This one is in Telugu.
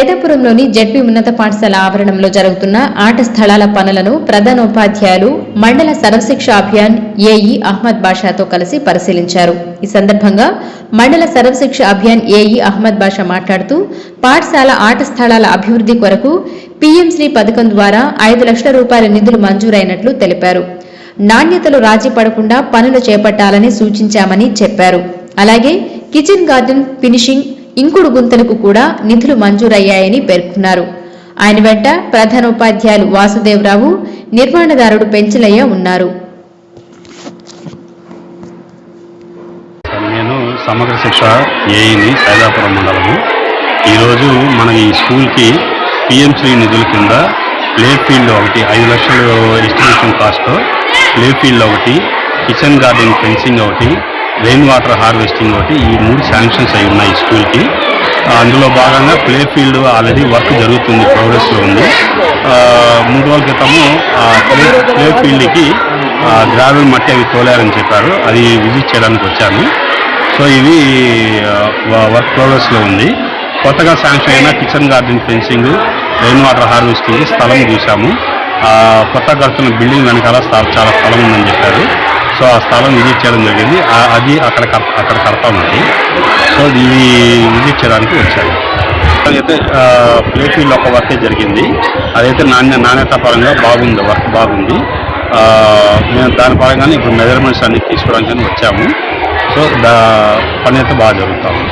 సైదాపురంలోని జెడ్పీ ఉన్నత పాఠశాల ఆవరణంలో జరుగుతున్న ఆట స్థలాల పనులను ప్రధానోపాధ్యాయులు మండల సర్వశిక్ష అభియాన్ ఏఈ అహ్మద్ బాషాతో కలిసి పరిశీలించారు. ఈ సందర్భంగా మండల సర్వశిక్ష అభియాన్ ఏఈ అహ్మద్ బాషా మాట్లాడుతూ పాఠశాల ఆట స్థలాల అభివృద్ధి కొరకు పీఎంశ్రీ పథకం ద్వారా 5 లక్షల రూపాయల నిధులు మంజూరైనట్లు తెలిపారు. నాణ్యతలు రాజీ పడకుండా పనులు చేపట్టాలని సూచించామని చెప్పారు. అలాగే కిచెన్ గార్డెన్ ఫినిషింగ్, ఇంకుడు గుంతలకు కూడా నిధులు మంజూరయ్యాయని పేర్కొన్నారు. ఆయన వెంట ప్రధానోపాధ్యాయులు వాసుదేవరావు, నిర్మాణదారుడు పెంచలయ్య ఉన్నారు. నేను సమగ్ర శిక్ష ఏఈని సైదాపురం మండలము. ఈరోజు మన ఈ స్కూల్కి పిఎంశ్రీ నిధుల కింద ప్లే ఫీల్డ్ ఒకటి 5 లక్షలు ఎస్టిమేషన్ కాస్ట్, ప్లే ఫీల్డ్ ఒకటి, కిచెన్ గార్డెన్ ఫెన్సింగ్ ఒకటి, రెయిన్ వాటర్ హార్వెస్టింగ్ ఒకటి, ఈ 3 శాంక్షన్స్ అయి ఉన్నాయి ఈ స్కూల్కి. అందులో భాగంగా ప్లే ఫీల్డ్ ఆల్రెడీ వర్క్ జరుగుతుంది, ప్రోగ్రెస్లో ఉంది. 3 రోజుల క్రితము ప్లే ఫీల్డ్కి గ్రావెల్ మట్టి అవి తోలారని చెప్పారు. అది విజిట్ చేయడానికి వచ్చాను. సో ఇవి వర్క్ ప్రోగ్రెస్లో ఉంది. కొత్తగా శాంక్షన్ అయిన kitchen garden fencing, rain water harvesting స్థలం చూసాము. కొత్త కడుతున్న బిల్డింగ్ వెనకాల చాలా స్థలం ఉందని చెప్పారు. సో ఆ స్థలం విజిట్ చేయడం జరిగింది. అది అక్కడ కడతా ఉంది. సో ఇది విజిట్ చేయడానికి వచ్చాను. అయితే ప్లే ఫీల్డ్ ఒక వర్కే జరిగింది. అదైతే నాణ్యత పరంగా బాగుంది, వర్క్ బాగుంది. మేము దాని పరంగానే ఇప్పుడు మెజర్మెంట్స్ అన్ని తీసుకోవడానికి వచ్చాము. సో పని అయితే బాగా జరుగుతాము.